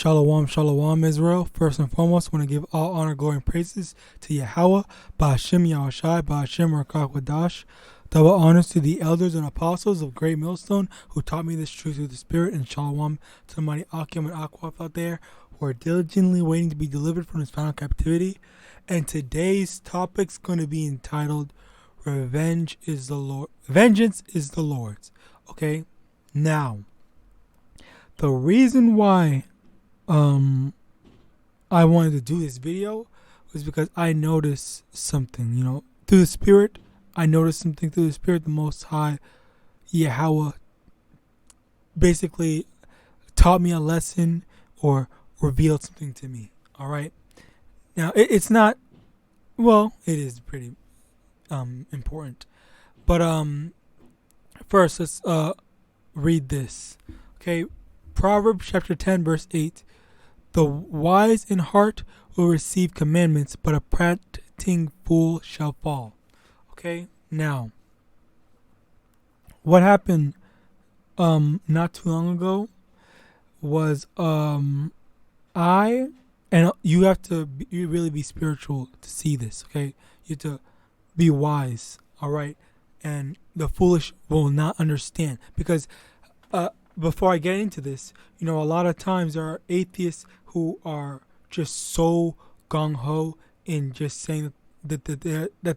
Shalom, shalom, Israel. First and foremost, I want to give all honor, glory, and praises to Yahawah, Ba'ashem YAHAWASHI, Ba'ashem wcguerkiejejkhkvukefhiuvgyjgukerihu. Double honors to the elders and apostles of Great Millstone who taught me this truth through the Spirit, and shalom to the mighty Akim and Akwaf out there who are diligently waiting to be delivered from this final captivity. And today's topic's going to be entitled, Vengeance is the Lord's. Okay? Now, the reason why I wanted to do this video was because I noticed something, through the Spirit. I noticed something through the Spirit. The Most High, Yahawah, basically taught me a lesson or revealed something to me. All right. Now, it's not, well, it is pretty important. But first, let's read this. Okay. Proverbs chapter 10, verse 8. The wise in heart will receive commandments, but a prating fool shall fall. Okay, now, what happened not too long ago was and you have to really be spiritual to see this, okay? You have to be wise, all right? And the foolish will not understand, because before I get into this, a lot of times there are atheists who are just so gung-ho in just saying that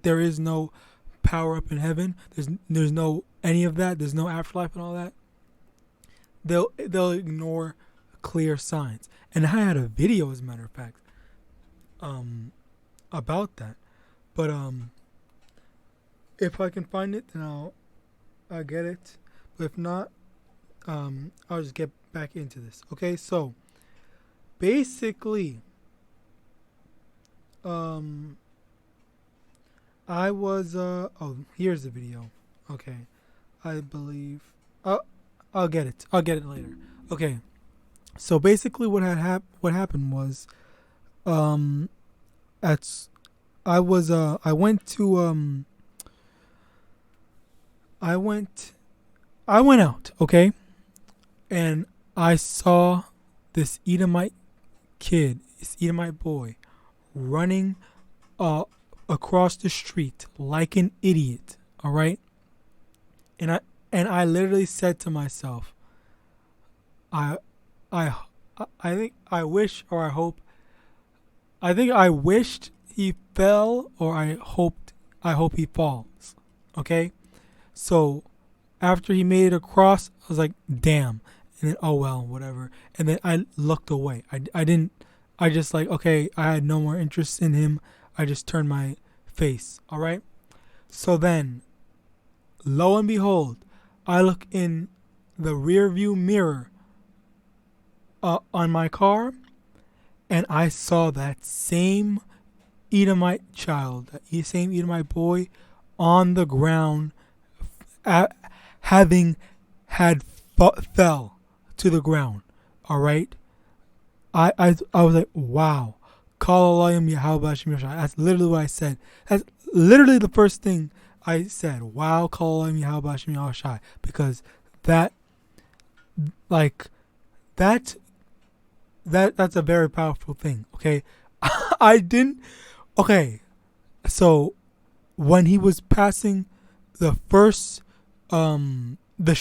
there is no power up in heaven. There's no any of that. There's no afterlife and all that. They'll ignore clear signs. And I had a video, as a matter of fact, about that. But if I can find it, then I'll get it. But if not, I'll just get back into this. Okay, so basically, I was here's the video. Okay, I believe I'll get it. I'll get it later. Okay, so basically, what happened was, I went out. Okay. And I saw this Edomite kid, this Edomite boy, running across the street like an idiot. All right, and I literally said to myself, I wished he fell, or I hope he falls. Okay, so after he made it across, I was like, damn. And then, oh well, whatever. And then I looked away. I just okay, I had no more interest in him. I just turned my face. All right. So then, lo and behold, I look in the rear view mirror on my car, and I saw that same Edomite child, that same Edomite boy, on the ground, having fell to the ground. All right, I was like, wow. That's literally what I said. That's literally the first thing I said. Wow, because that's a very powerful thing. Okay, so when he was passing the first the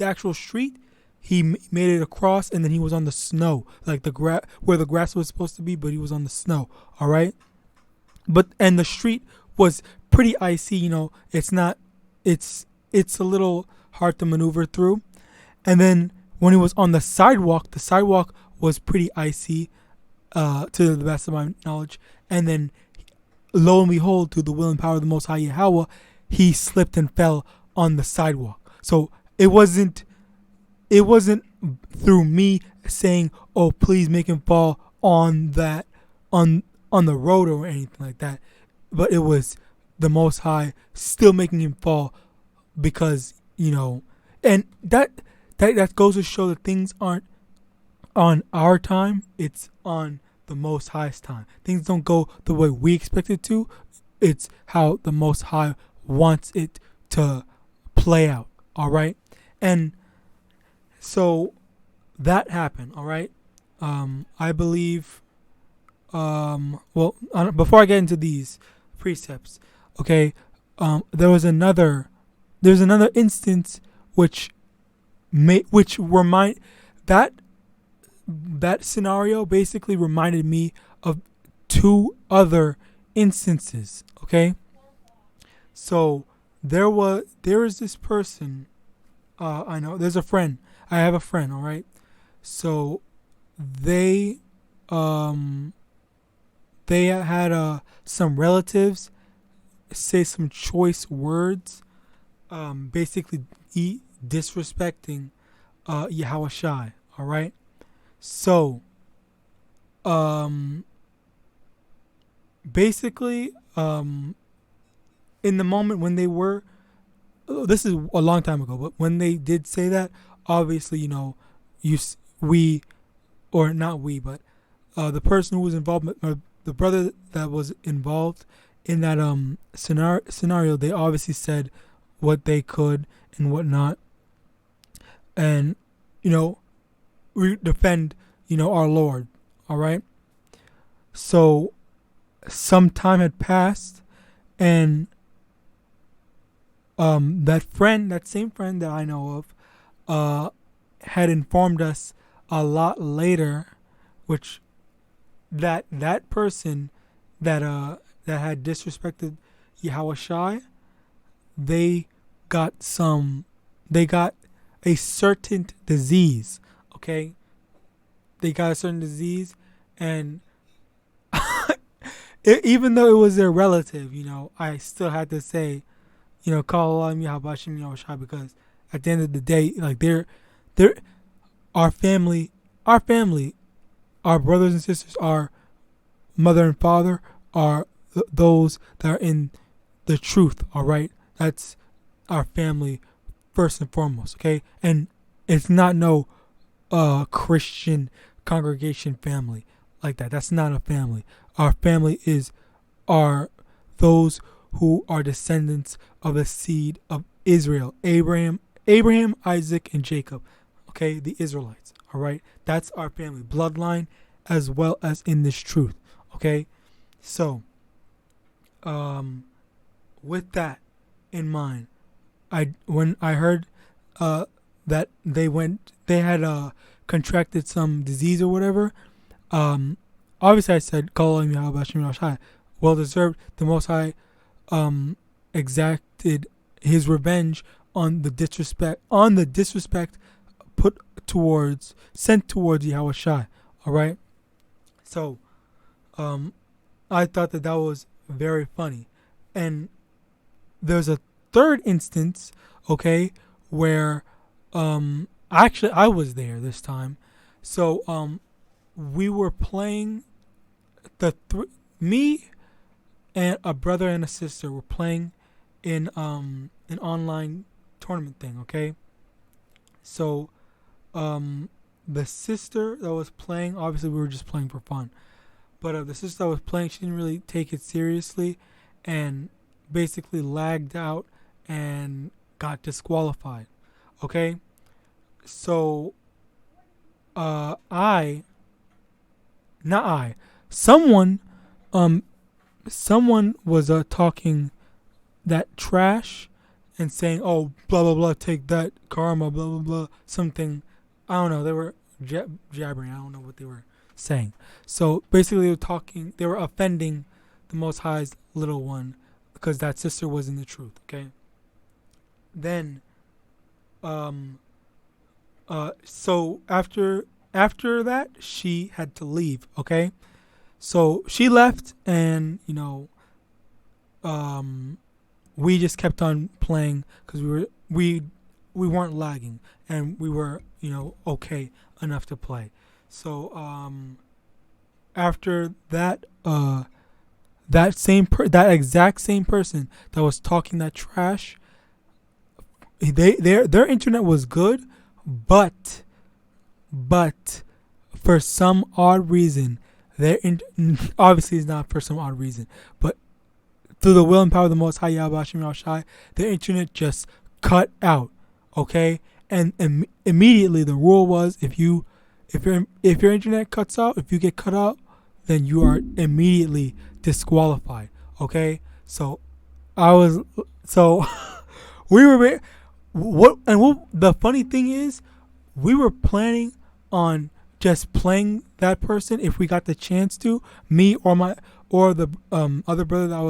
actual street, he made it across, and then he was on the snow, like where the grass was supposed to be, but he was on the snow. All right, and the street was pretty icy. It's a little hard to maneuver through. And then when he was on the sidewalk was pretty icy, to the best of my knowledge. And then, lo and behold, through the will and power of the Most High Yahawah, he slipped and fell on the sidewalk. So it wasn't through me saying, "Oh, please make him fall on the road," or anything like that, but it was the Most High still making him fall, because and that goes to show that things aren't on our time; it's on the Most High's time. Things don't go the way we expect it to. It's how the Most High wants it to play out. All right, and so that happened. All right, I believe. Before I get into these precepts, okay, there's another instance which remind that scenario basically reminded me of two other instances. Okay, so there is this person. I know there's a friend. I have a friend. All right, so they had some relatives say some choice words, basically disrespecting YAHAWASHI. All right, so basically in the moment when they were, this is a long time ago, but when they did say that, obviously, we, or not we, but the person who was involved, the brother that was involved in that scenario, they obviously said what they could and what not, and we defend our Lord. All right. So some time had passed, and that same friend that I know of, had informed us a lot later, which that person that had disrespected YAHAWASHI, they got a certain disease. Okay, they got a certain disease, and even though it was their relative, I still had to say, call Allah YAHAWASHI, because at the end of the day, like they're our family, our brothers and sisters, our mother and father are those that are in the truth. All right, that's our family first and foremost. Okay, and it's not no Christian congregation family like that. That's not a family. Our family are those who are descendants of the seed of Israel, Abraham, Isaac, and Jacob. Okay, the Israelites. All right, that's our family bloodline, as well as in this truth. Okay, so with that in mind, when I heard that they had contracted some disease or whatever, obviously I said, "Call him Yahawashi, well deserved." The Most High exacted his revenge on the disrespect sent towards Yahawashi. All right, so I thought that was very funny, and there's a third instance, okay, where actually I was there this time. So we were playing me and a brother and a sister were playing in an online tournament thing. Okay, so the sister that was playing, obviously we were just playing for fun, but the sister that was playing, she didn't really take it seriously and basically lagged out and got disqualified. Okay, so someone was talking that trash and saying, "Oh, blah blah blah, take that, karma, blah blah blah," something. I don't know. They were jabbering. I don't know what they were saying. So basically, they were offending the Most High's little one, because that sister was in the truth. Okay. Then, so after that, she had to leave. Okay. So she left, and we just kept on playing because we weren't lagging, and we were okay enough to play. So after that, that exact same person that was talking that trash, their internet was good, but for some odd reason, obviously it's not for some odd reason, but through the will and power of the Most High Yahawashi, their internet just cut out. Okay, and immediately the rule was, if you if your internet cuts out, if you get cut out, then you are immediately disqualified. Okay, so I was so we were what the funny thing is, we were planning on just playing that person if we got the chance to, me or the other brother I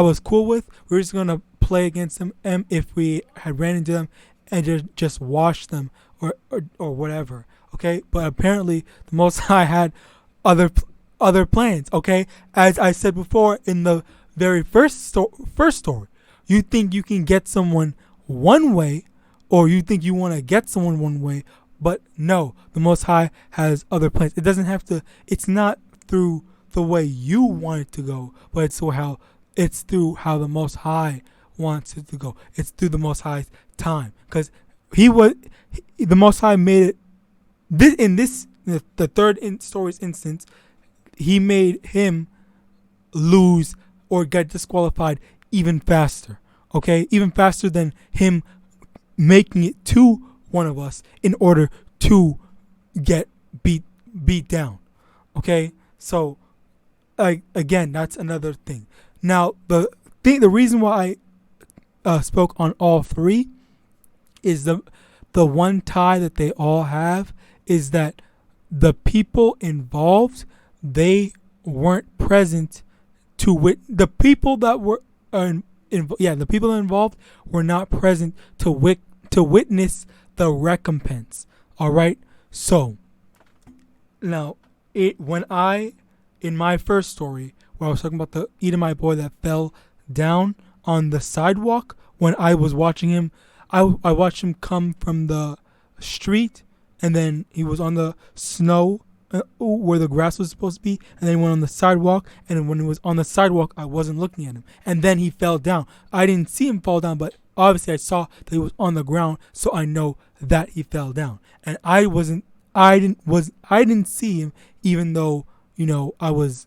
was cool with. We were just gonna play against them, and if we had ran into them and just wash them or whatever. Okay, but apparently the Most High had other plans. Okay, as I said before in the very first story, you think you can get someone one way, or you think you want to get someone one way, but no, the Most High has other plans. It doesn't have to. It's not through the way you want it to go, but it's through how the Most High wants it to go. It's through the Most High's time, because the Most High made it. The third story's instance, he made him lose or get disqualified even faster. Okay, even faster than him making it to one of us in order to get beat down. Okay, so again, that's another thing. Now the reason why I spoke on all three is the one tie that they all have is that the people involved, they weren't present to the people that were the people involved were not present to witness the recompense. All right. So now in my first story where I was talking about the Edomite boy that fell down on the sidewalk, when I was watching him, I watched him come from the street, and then he was on the snow where the grass was supposed to be, and then he went on the sidewalk, and when he was on the sidewalk, I wasn't looking at him, and then he fell down. I didn't see him fall down, but obviously I saw that he was on the ground, so I know that he fell down. And I didn't see him, even though, I was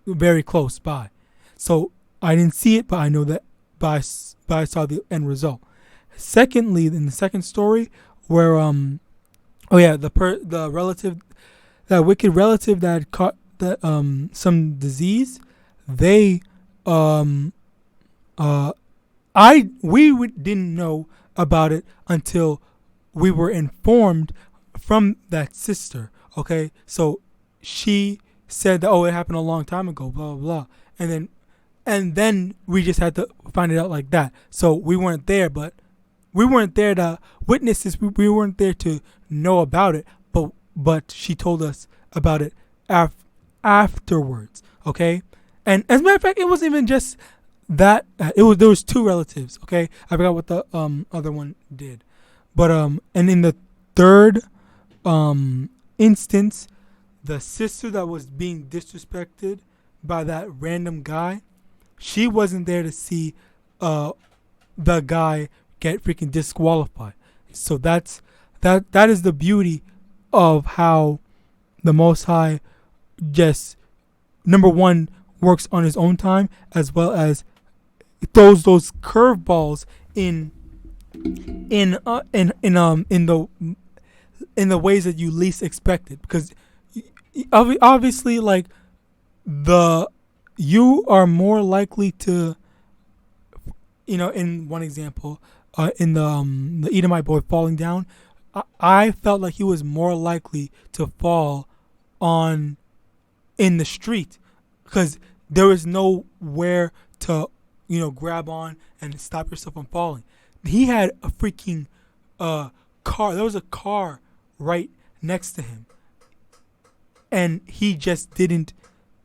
very close by. So I didn't see it, but I know that I saw the end result. Secondly, in the second story, where the relative, that wicked relative that had caught some disease, we didn't know about it until we were informed from that sister. Okay, so she said that, it happened a long time ago, blah blah blah, and then we just had to find it out like that. So we weren't there, but we weren't there to witness this. We weren't there to know about it, but she told us about it afterwards. Okay, and as a matter of fact, it wasn't even just that. There was two relatives. Okay, I forgot what the other one did, but and in the third instance, the sister that was being disrespected by that random guy, she wasn't there to see the guy get freaking disqualified. So that is the beauty of how the Most High just, number one, works on his own time, as well as throws those curveballs in the ways that you least expect it, because obviously, like, you are more likely to, in one example, in the Edomite boy falling down, I felt like he was more likely to fall in the street, because there was nowhere to grab on and stop yourself from falling. He had a freaking car. There was a car right next to him, and he just didn't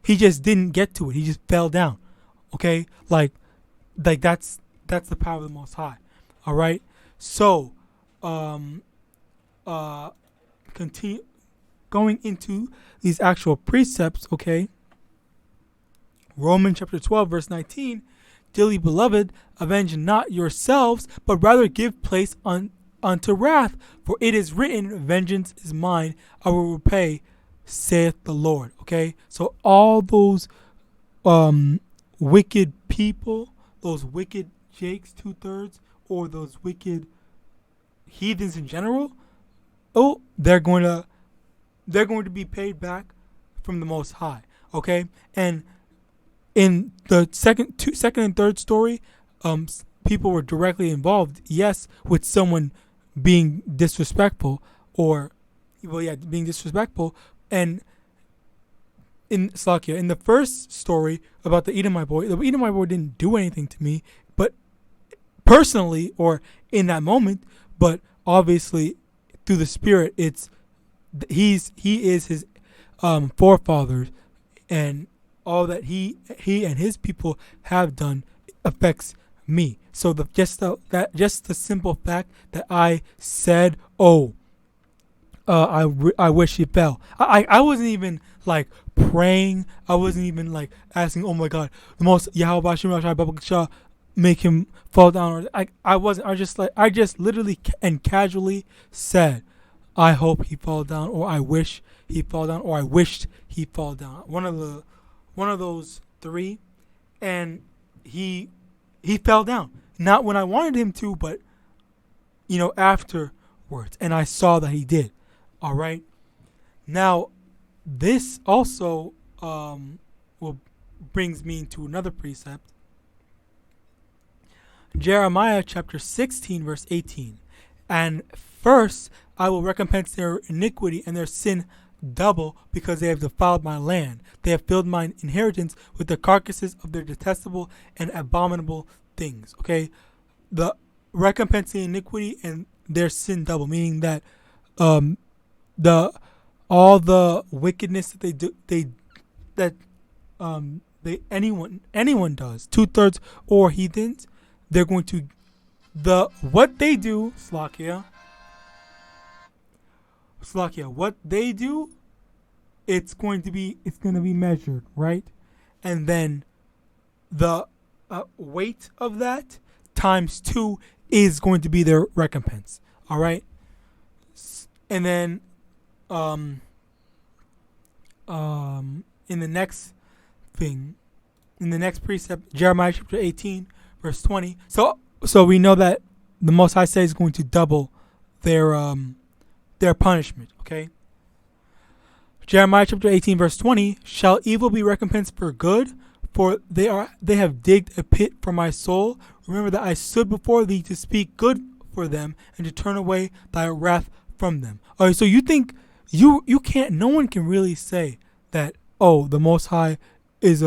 get to it. He just fell down. Okay, like that's the power of the Most High. All right, so continue going into these actual precepts. Okay, Romans chapter 12 verse 19. Dearly beloved, avenge not yourselves, but rather give place unto wrath, for it is written, vengeance is mine, I will repay, saith the Lord. Okay, so all those wicked people, those wicked Jakes 2/3, or those wicked heathens in general, oh, they're going to be paid back from the Most High. Okay, and in the second and third story, people were directly involved. Yes, with someone being disrespectful, or being disrespectful, and in Slakia, in the first story about the Edomite boy didn't do anything to me, but personally or in that moment, but obviously through the Spirit, he is his forefathers, and all that he and his people have done affects me. So just the simple fact that I said, oh, I wish he fell. I wasn't even like praying. I wasn't even like asking, oh my God, the most YAHAWASHI make him fall down. Or I wasn't. I just literally and casually said, I hope he fall down, or I wish he fall down, or I wished he fall down. One of those three, and he fell down. Not when I wanted him to, but afterwards, and I saw that he did. All right. Now, this also brings me into another precept. Jeremiah chapter 16, verse 18. And first I will recompense their iniquity and their sin double, because they have defiled my land. They have filled my inheritance with the carcasses of their detestable and abominable things. Okay, the recompensing iniquity and their sin double, meaning that all the wickedness that anyone does, 2/3 or heathens, they're going to what they do, Slakia, what they do, it's going to be measured, right? And then the weight of that times 2 is going to be their recompense. All right. And then in the next precept, Jeremiah chapter 18, verse 20. So we know that the Most High says is going to double their punishment. Okay. Jeremiah chapter 18, verse 20. Shall evil be recompensed for good? For they have digged a pit for my soul. Remember that I stood before thee to speak good for them and to turn away thy wrath from them. All right, so you think you can't? No one can really say that. Oh, the Most High is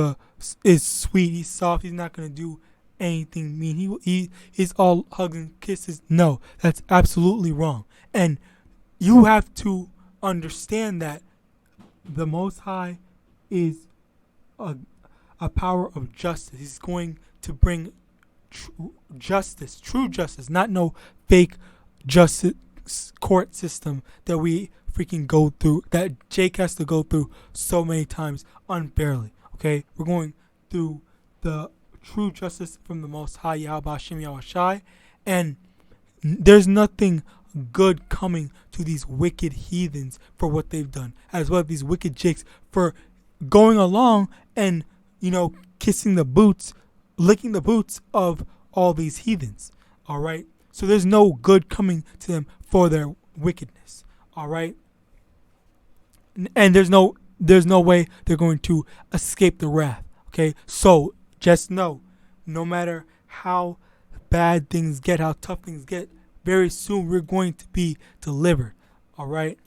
sweet. He's soft. He's not gonna do anything mean. He's all hugs and kisses. No, that's absolutely wrong. And you have to understand that the Most High is a power of justice. He's going to bring true justice, not no fake justice court system that we freaking go through, that Jake has to go through so many times unfairly. Okay, we're going through the true justice from the Most High, YAHAWASHI, and there's nothing good coming to these wicked heathens for what they've done, as well as these wicked Jakes for going along and kissing the boots, licking the boots of all these heathens. All right, so there's no good coming to them for their wickedness. All right, and there's no way they're going to escape the wrath. Okay, so just know, no matter how bad things get, how tough things get, very soon we're going to be delivered. All right.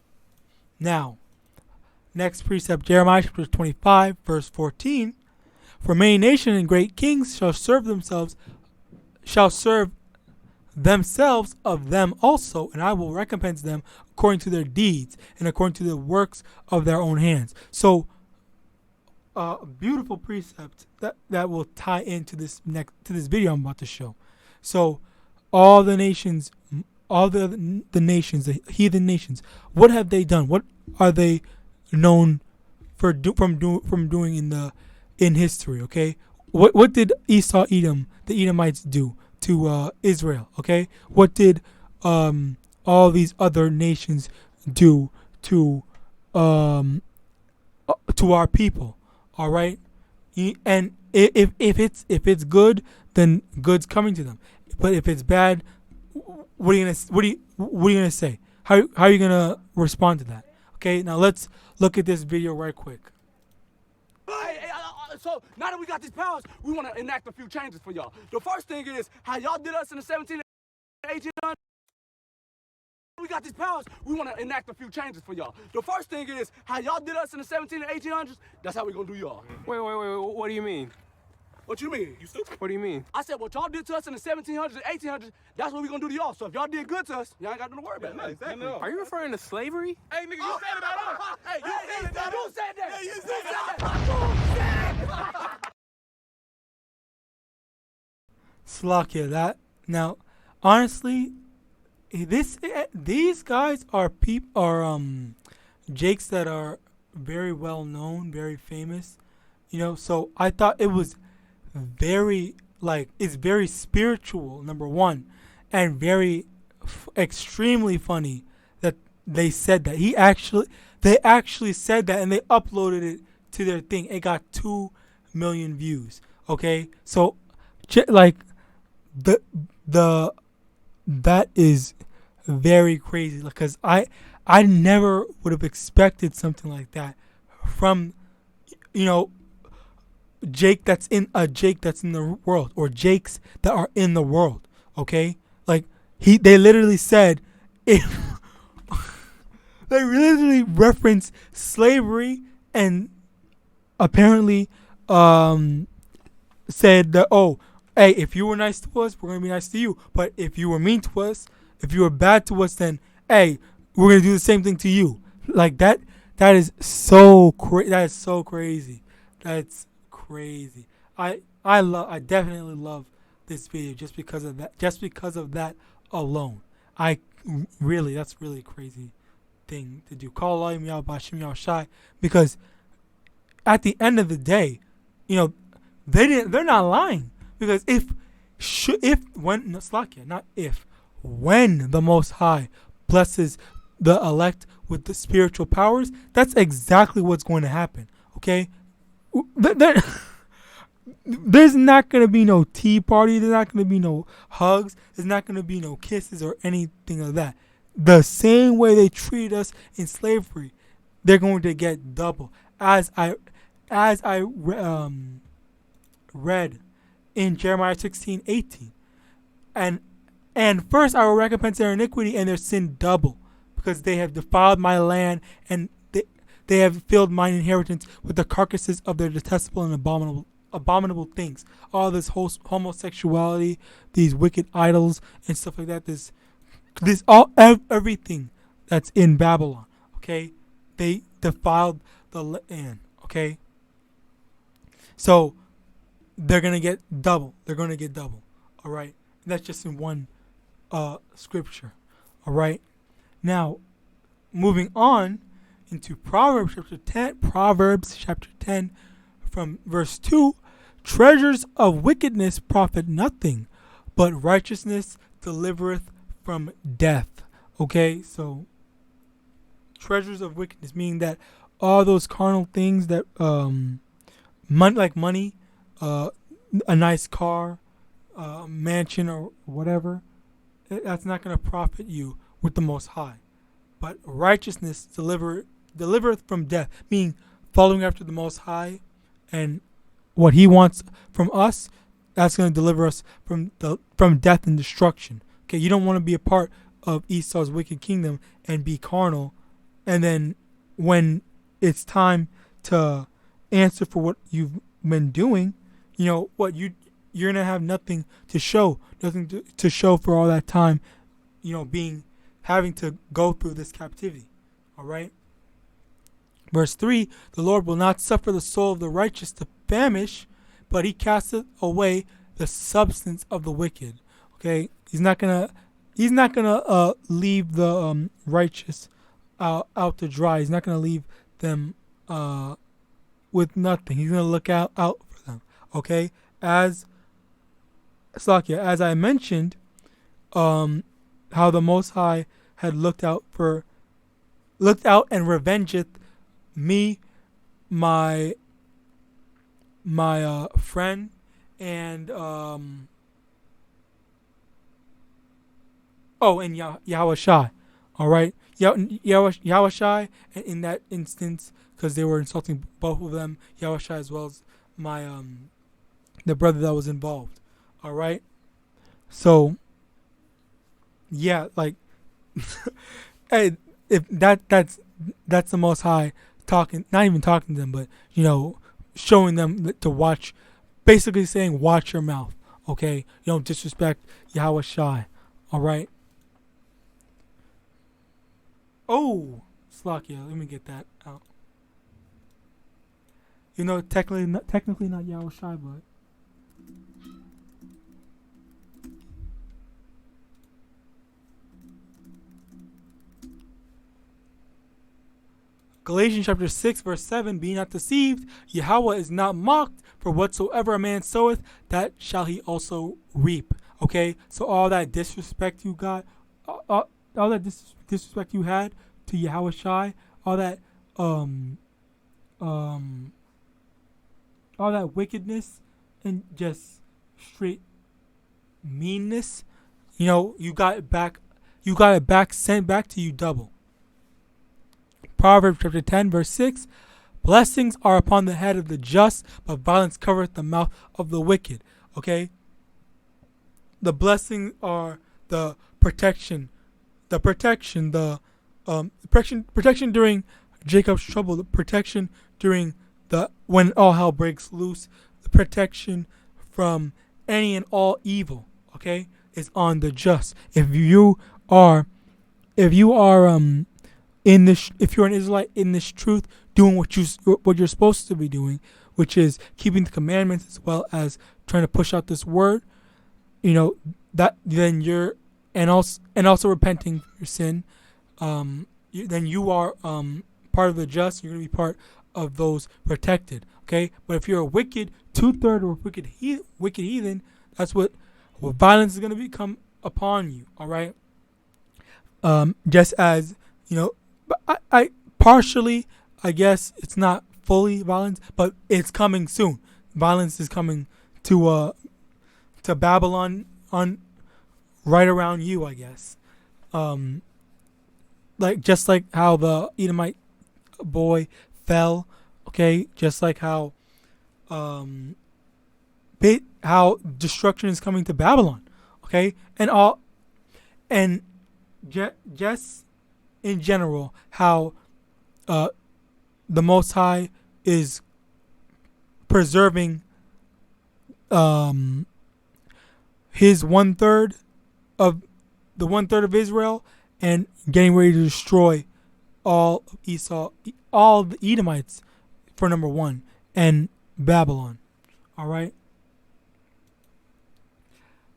Now, next precept, Jeremiah chapter 25, verse 14. For many nations and great kings shall serve themselves of them also, and I will recompense them according to their deeds and according to the works of their own hands. So, a beautiful precept that will tie into this video I'm about to show. So, all the nations, the nations, the heathen nations, what have they done? What are they known for from doing in history? Okay, what did Edom, the Edomites, do to Israel? Okay, what did all these other nations do to our people? All right, and if it's good, then good's coming to them. But if it's bad, what are you gonna say? how are you gonna respond to that? Okay, now let's look at this video right quick. So now that we got these powers, we want to enact a few changes for y'all. The first thing is how y'all did us in the 17 and 1800s. We got these powers, we want to enact a few changes for y'all. The first thing is how y'all did us in the 17 and 1800s. That's how we gonna do y'all. Wait. What do you mean? What you mean? You stupid? What do you mean? I said what y'all did to us in the 1700s and 1800s. That's what we gonna do to y'all. So if y'all did good to us, y'all ain't got nothing to worry about. Yeah, exactly. Are you referring to slavery? Hey, nigga, you said about us. Hey, you said that. Hey, you said that. Slakia, that now, honestly, these guys are Jakes that are very well known, very famous, So I thought it was it's very spiritual, number one, and very extremely funny that they said that. They actually said that, and they uploaded it to their thing. It got 2 million views. Okay, so that is very crazy, because I never would have expected something like that from Jake that's in the world, or Jakes that are in the world. Okay, they literally said, if they literally referenced slavery, and apparently said that, oh, hey, if you were nice to us, we're gonna be nice to you. But if you were mean to us, if you were bad to us, then hey, we're gonna do the same thing to you. Like that. That is so That is so crazy. That's crazy. I definitely love this video just because of that. Just because of that alone. That's really a crazy thing to do. Call Allah YAHAWASHI, because at the end of the day, they're not lying. Because when the Most High blesses the elect with the spiritual powers, that's exactly what's going to happen. Okay, there's not going to be no tea party. There's not going to be no hugs. There's not going to be no kisses or anything of that. The same way they treated us in slavery, they're going to get double. As I read in Jeremiah 16:18, and first I will recompense their iniquity and their sin double, because they have defiled my land, and they have filled mine inheritance with the carcasses of their detestable and abominable things. All this homosexuality, these wicked idols and stuff like that. Everything that's in Babylon. Okay, they defiled the land. Okay, so they're gonna get double. All right, that's just in one scripture. All right. Now, moving on into Proverbs chapter 10, from verse 2, treasures of wickedness profit nothing, but righteousness delivereth from death. Okay, so treasures of wickedness, meaning that all those carnal things that, money, a nice car, mansion, or whatever, that's not going to profit you with the Most High. But righteousness delivereth from death, meaning following after the Most High and what He wants from us. That's going to deliver us from death and destruction. Okay, you don't want to be a part of Esau's wicked kingdom and be carnal, and then when it's time to answer for what you've been doing, you're gonna have nothing to show, to show for all that time, having to go through this captivity. All right. Verse 3: the Lord will not suffer the soul of the righteous to famish, but He casteth away the substance of the wicked. Okay, He's not gonna leave the righteous out to dry. He's not gonna leave them with nothing. He's gonna look out for them. Okay, as I mentioned, how the Most High had looked out and revengeth me, my friend, and and Yahawashi. All right, Yahawashi, and in that instance, because they were insulting both of them, Yahawashi as well as my the brother that was involved. All right, so yeah, like, hey, if that's the Most High talking, not even talking to them, but showing them to watch, basically saying, watch your mouth. Okay, you don't disrespect Yahawashi. All right. Oh, Slakia, let me get that out. Technically not Yahawashi, but Galatians chapter 6, verse 7, be not deceived, Yahweh is not mocked, for whatsoever a man soweth, that shall he also reap. Okay, so all that disrespect you got, all that disrespect you had to Yahawashi, all that wickedness and just straight meanness, you got it back. You got it back, sent back to you double. Proverbs chapter 10, verse 6, blessings are upon the head of the just, but violence covereth the mouth of the wicked. Okay? The blessings are the protection during Jacob's trouble, the protection during when all hell breaks loose, the protection from any and all evil, okay, is on the just. If you're an Israelite in this truth, doing what you're supposed to be doing, which is keeping the commandments as well as trying to push out this word, that then you're and also repenting for your sin, then you are part of the just. You're going to be part of those protected. Okay, but if you're a wicked 2/3 or wicked heathen, that's what violence is going to become upon you. All right. Just as I partially, I guess it's not fully violence, but it's coming soon. Violence is coming to Babylon on right around you, I guess. Just like how the Edomite boy fell, okay? Just like how destruction is coming to Babylon, okay? And just in general, how the Most High is preserving his 1/3 of the 1/3 of Israel and getting ready to destroy all of Esau, all the Edomites for number 1, and Babylon. All right.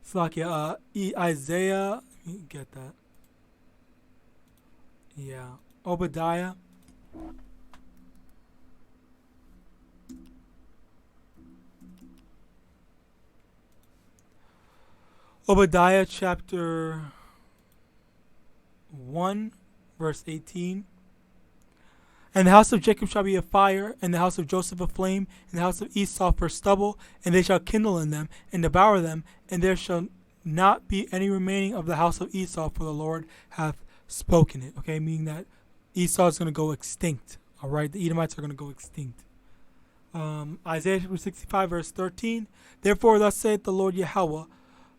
Slakia, Isaiah, let me get that. Yeah, Obadiah. Obadiah chapter 1, verse 18. And the house of Jacob shall be a fire, and the house of Joseph a flame, and the house of Esau for stubble, and they shall kindle in them, and devour them, and there shall not be any remaining of the house of Esau, for the Lord hath spoken it. Okay, meaning that Esau is going to go extinct. All right, the Edomites are going to go extinct. Isaiah 65, verse 13. Therefore, thus saith the Lord Yahweh,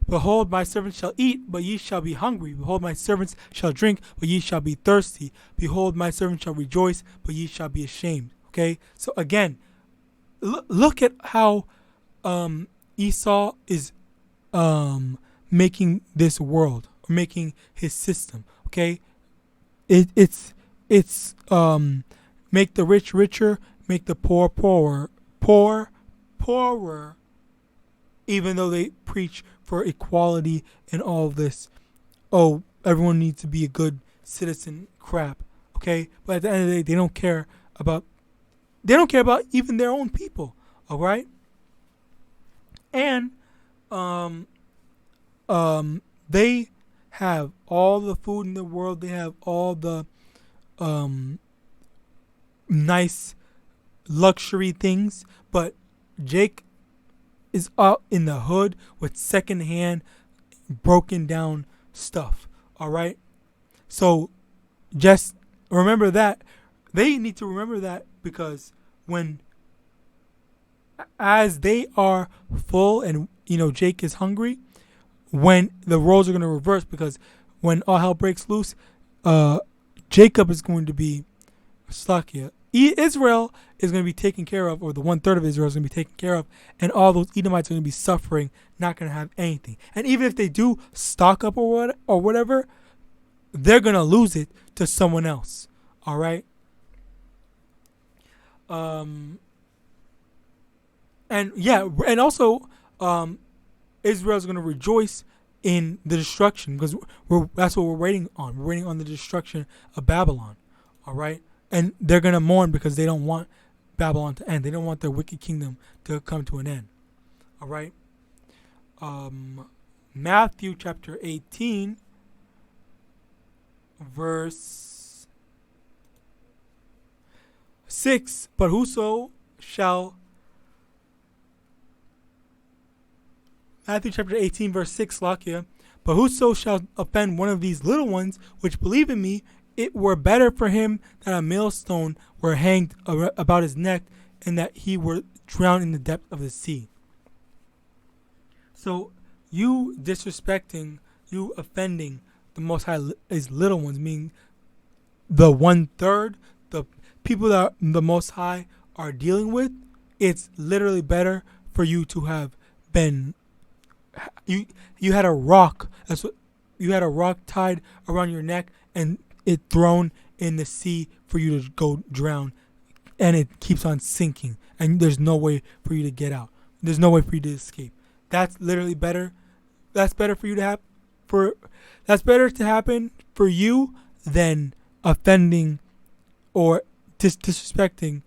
behold, my servants shall eat, but ye shall be hungry. Behold, my servants shall drink, but ye shall be thirsty. Behold, my servants shall rejoice, but ye shall be ashamed. Okay, so again, look at how Esau is making this world, or making his system. Okay, it's make the rich richer, make the poor poorer, even though they preach for equality and all of this. Oh, everyone needs to be a good citizen crap. Okay, but at the end of the day, they don't care about even their own people. All right, and they have all the food in the world. They have all the nice luxury things, but Jake is out in the hood with secondhand broken down stuff. All right, so just remember that. They need to remember that, because as they are full and Jake is hungry, when the roles are going to reverse, because when all hell breaks loose, Jacob is going to be Slakia. Israel is going to be taken care of, or the 1/3 of Israel is going to be taken care of, and all those Edomites are going to be suffering, not going to have anything. And even if they do stock up or whatever, they're going to lose it to someone else. All right? And also, Israel's going to rejoice in the destruction, because that's what we're waiting on. We're waiting on the destruction of Babylon. All right? And they're going to mourn because they don't want Babylon to end. They don't want their wicked kingdom to come to an end. All right? Matthew chapter 18, verse 6. But whoso shall... Matthew chapter 18, verse 6, Lakia. But whoso shall offend one of these little ones which believe in me, it were better for him that a millstone were hanged about his neck, and that he were drowned in the depth of the sea. So you disrespecting, you offending the Most High is little ones, meaning the 1/3, the people that the Most High are dealing with. It's literally better for you to have been... You had a rock. That's what you had, a rock tied around your neck and it thrown in the sea for you to go drown, and it keeps on sinking, and there's no way for you to get out. There's no way for you to escape. That's literally better. That's better for you to have. That's better to happen for you than offending or disrespecting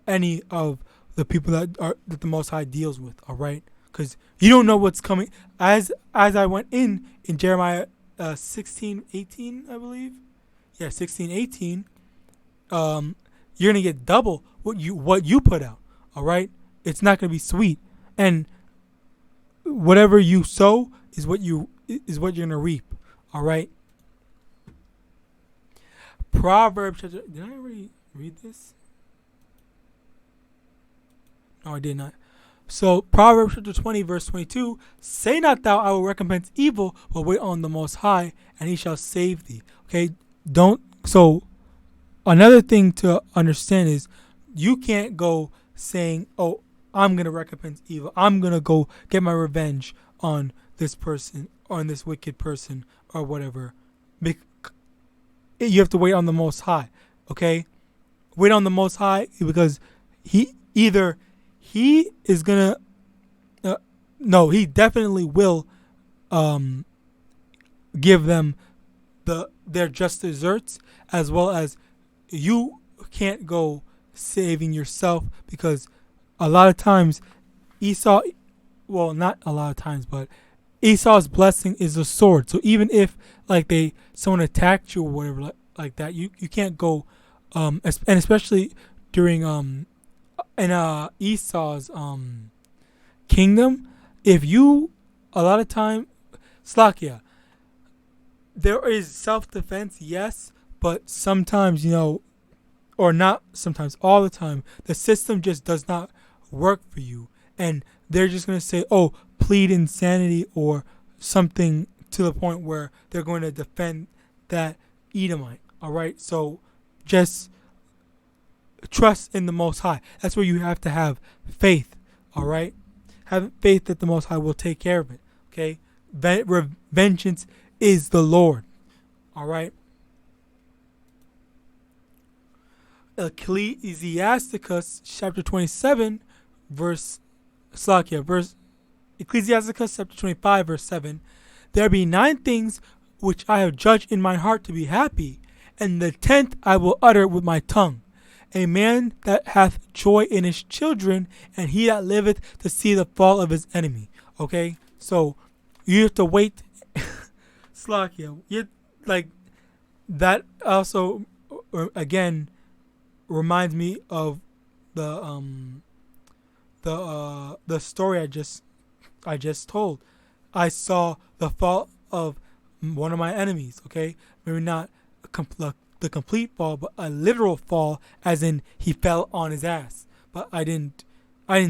any of the people that the Most High deals with. All right. Because you don't know what's coming. As I went in Jeremiah 16:18, I believe. Yeah, 16:18. You're gonna get double what you put out. All right, it's not gonna be sweet, and whatever you sow is what you're gonna reap. All right. Proverbs. Did I already read this? No, I did not. So Proverbs chapter 20, verse 22, say not thou, I will recompense evil, but wait on the Most High, and he shall save thee. Okay, so another thing to understand is you can't go saying, oh, I'm going to recompense evil. I'm going to go get my revenge on this person, on this wicked person, or whatever. You have to wait on the Most High, okay? Wait on the Most High, because he is gonna he definitely will give them their just desserts, as well as you can't go saving yourself, because a lot of times Esau, well, not a lot of times, but Esau's blessing is a sword. So even if someone attacked you or whatever like that, you can't go and especially during in Esau's kingdom, if you a lot of time Slakia, there is self-defense, yes, but sometimes, or not sometimes, all the time, the system just does not work for you, and they're just going to say, oh, plead insanity or something, to the point where they're going to defend that Edomite. All right, so just trust in the Most High. That's where you have to have faith. All right, have faith that the Most High will take care of it. Okay, vengeance is the Lord. All right. Ecclesiasticus chapter 27 verse Ecclesiasticus chapter 25 verse 7. There be 9 things which I have judged in my heart to be happy, and the 10th I will utter with my tongue. A man that hath joy in his children, and he that liveth to see the fall of his enemy. Okay, so you have to wait. Slakia, that also again reminds me of the story I just told. I saw the fall of one of my enemies. Okay, maybe not the complete fall, but a literal fall, as in he fell on his ass. But I didn't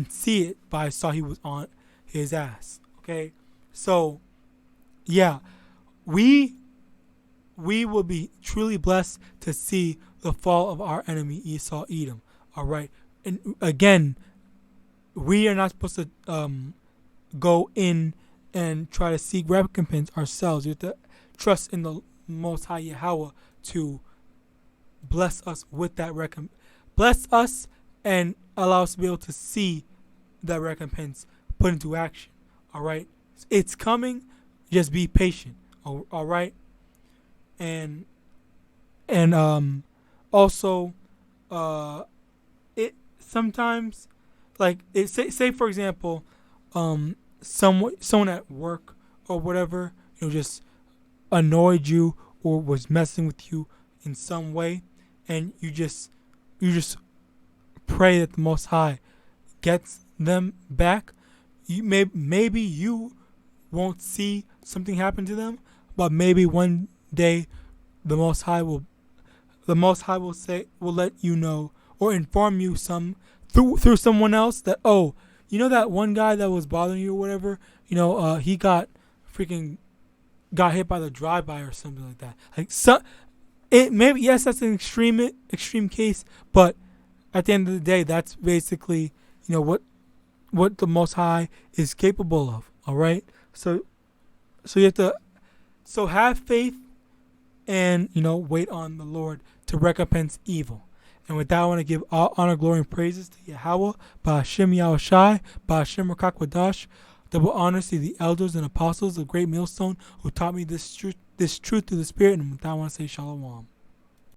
see it, but I saw he was on his ass. Okay, so yeah, we will be truly blessed to see the fall of our enemy Esau, Edom. All right, and again, we are not supposed to go in and try to seek recompense ourselves. We have to trust in the Most High Yahweh to bless us with that bless us and allow us to be able to see that recompense put into action. All right, it's coming. Just be patient. All right, and also it sometimes, like it say for example, someone at work or whatever, just annoyed you or was messing with you in some way, and you just pray that the Most High gets them back. Maybe you won't see something happen to them, but maybe one day the Most High will let you know or inform you through someone else that, oh, that one guy that was bothering you or whatever, he got hit by the drive-by or something like that. Like, so it maybe, yes, that's an extreme case, but at the end of the day, that's basically what the Most High is capable of. All right, so you have to have faith and wait on the Lord to recompense evil. And with that, I want to give all honor, glory, and praises to Yahweh, Ba'ashem YAHAWASHI, Ba'ashem RICANS. Double honors to the elders and apostles of Great Millstone who taught me this truth through the Spirit. And with that, I want to say Shalom.